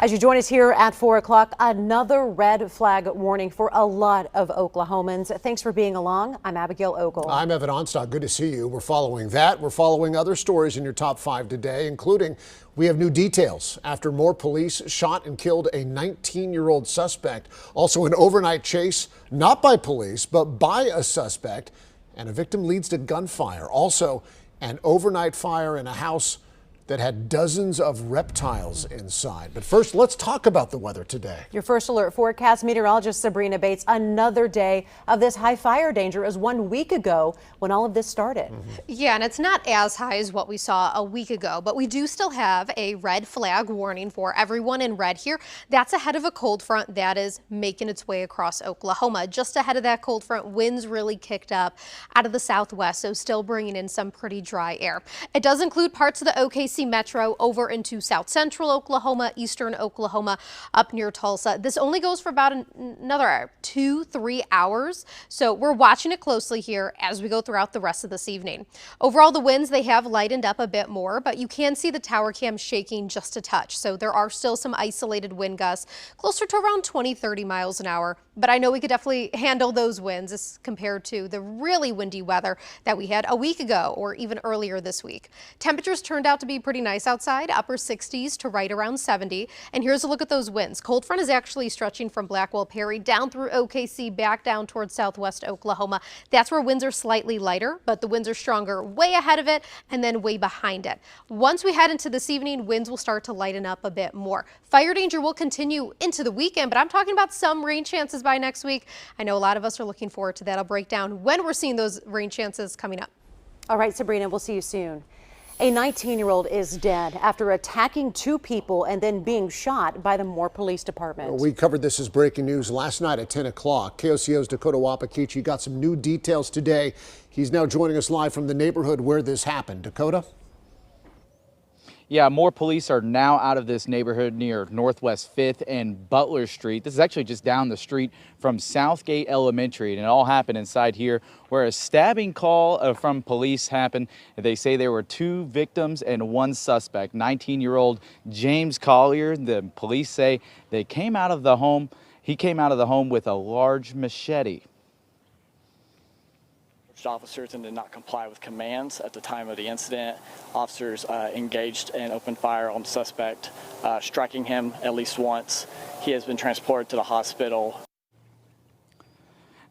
As you join us here at 4 o'clock, another red flag warning for a lot of Oklahomans. Thanks for being along. I'm Abigail Ogle. I'm Evan Onstock. Good to see you. We're following that. We're following other stories in your top 5 today, including we have new details after more police shot and killed a 19-year-old suspect. Also an overnight chase, not by police, but by a suspect, and a victim leads to gunfire. Also an overnight fire in a house that had dozens of reptiles inside. But first, let's talk about the weather today. Your first alert forecast meteorologist Sabrina Bates. Another day of this high fire danger as 1 week ago when all of this started. Yeah, and it's not as high as what we saw a week ago, but we do still have a red flag warning for everyone in red here. That's ahead of a cold front that is making its way across Oklahoma. Just ahead of that cold front, winds really kicked up out of the southwest, so still bringing in some pretty dry air. It does include parts of the OKC Metro over into south central Oklahoma, eastern Oklahoma, up near Tulsa. This only goes for about another 2-3 hours, so we're watching it closely here as we go throughout the rest of this evening. Overall, the winds, they have lightened up a bit more, but you can see the tower cam shaking just a touch, so there are still some isolated wind gusts closer to around 20-30 miles an hour. But I know we could definitely handle those winds as compared to the really windy weather that we had a week ago or even earlier this week. Temperatures turned out to be pretty nice outside, upper 60s to right around 70. And here's a look at those winds. Cold front is actually stretching from Blackwell Perry down through OKC, back down towards southwest Oklahoma. That's where winds are slightly lighter, but the winds are stronger way ahead of it and then way behind it. Once we head into this evening, winds will start to lighten up a bit more. Fire danger will continue into the weekend, but I'm talking about some rain chances by next week. I know a lot of us are looking forward to that. I'll break down when we're seeing those rain chances coming up. All right, Sabrina, we'll see you soon. A 19-year-old is dead after attacking 2 people and then being shot by the Moore Police Department. We covered this as breaking news last night at 10 o'clock. KOCO's Dakota Wapakichi got some new details today. He's now joining us live from the neighborhood where this happened. Dakota? Yeah, more police are now out of this neighborhood near Northwest 5th and Butler Street. This is actually just down the street from Southgate Elementary, and it all happened inside here where a stabbing call from police happened. They say there were 2 victims and 1 suspect, 19-year-old James Collier. The police say they came out of the home. He came out of the home with a large machete. Officers and did not comply with commands at the time of the incident. Officers engaged and opened fire on the suspect, striking him at least once. He has been transported to the hospital.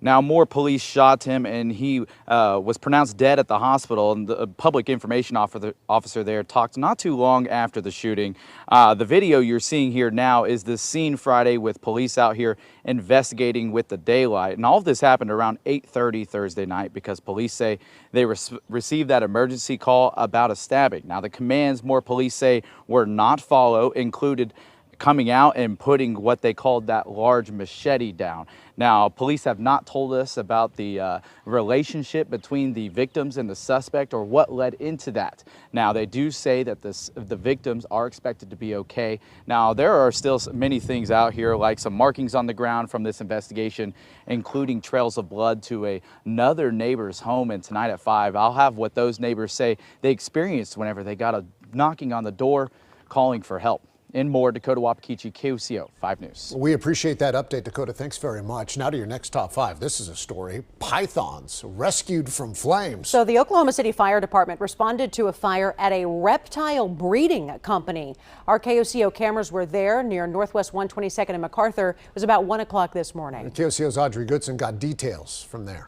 Now, more police shot him, and he was pronounced dead at the hospital. And the public information officer there talked not too long after the shooting. The video you're seeing here now is the scene Friday with police out here investigating with the daylight. And all of this happened around 8:30 Thursday night because police say they received that emergency call about a stabbing. Now, the commands more police say were not followed included coming out and putting what they called that large machete down. Now, police have not told us about the relationship between the victims and the suspect or what led into that. Now, they do say that the victims are expected to be okay. Now, there are still many things out here, like some markings on the ground from this investigation, including trails of blood to another neighbor's home. And tonight at 5, I'll have what those neighbors say they experienced whenever they got a knocking on the door calling for help. And more, Dakota Wapakichi, KOCO 5 News. We appreciate that update, Dakota. Thanks very much. Now to your next top 5. This is a story. Pythons rescued from flames. So the Oklahoma City Fire Department responded to a fire at a reptile breeding company. Our KOCO cameras were there near Northwest 122nd and MacArthur. It was about 1 o'clock this morning. KOCO's Audrey Goodson got details from there.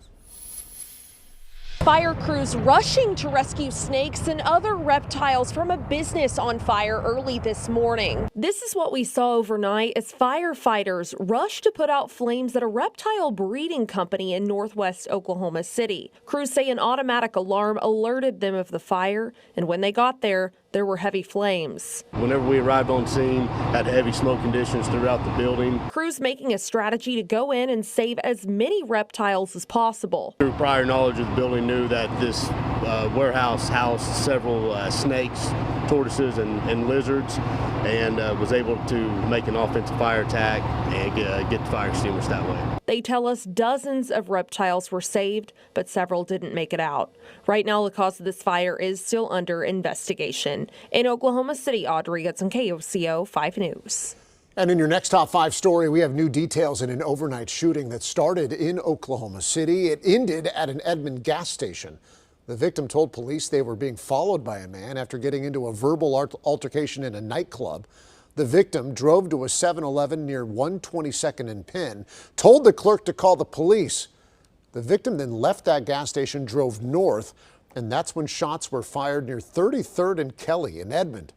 Fire crews rushing to rescue snakes and other reptiles from a business on fire early this morning. This is what we saw overnight as firefighters rushed to put out flames at a reptile breeding company in Northwest Oklahoma City. Crews say an automatic alarm alerted them of the fire, and when they got there were heavy flames. Whenever we arrived on scene, had heavy smoke conditions throughout the building. Crews making a strategy to go in and save as many reptiles as possible. Through prior knowledge of the building, knew that this warehouse housed several snakes, tortoises, and lizards, and was able to make an offensive fire attack and get the fire extinguished that way. They tell us dozens of reptiles were saved, but several didn't make it out. Right now, the cause of this fire is still under investigation. In Oklahoma City, Audrey Goodson, KOCO 5 News. And in your next top 5 story, we have new details in an overnight shooting that started in Oklahoma City. It ended at an Edmond gas station. The victim told police they were being followed by a man after getting into a verbal altercation in a nightclub. The victim drove to a 7-Eleven near 122nd and Penn, told the clerk to call the police. The victim then left that gas station, drove north, and that's when shots were fired near 33rd and Kelly in Edmond.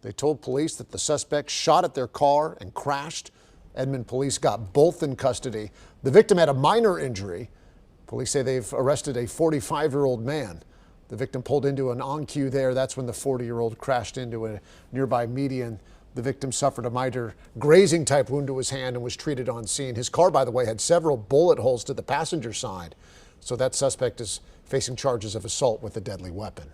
They told police that the suspect shot at their car and crashed. Edmond police got both in custody. The victim had a minor injury. Police say they've arrested a 45-year-old man. The victim pulled into an on-cue there. That's when the 40-year-old crashed into a nearby median. The victim suffered a minor grazing type wound to his hand and was treated on scene. His car, by the way, had several bullet holes to the passenger side. So that suspect is facing charges of assault with a deadly weapon.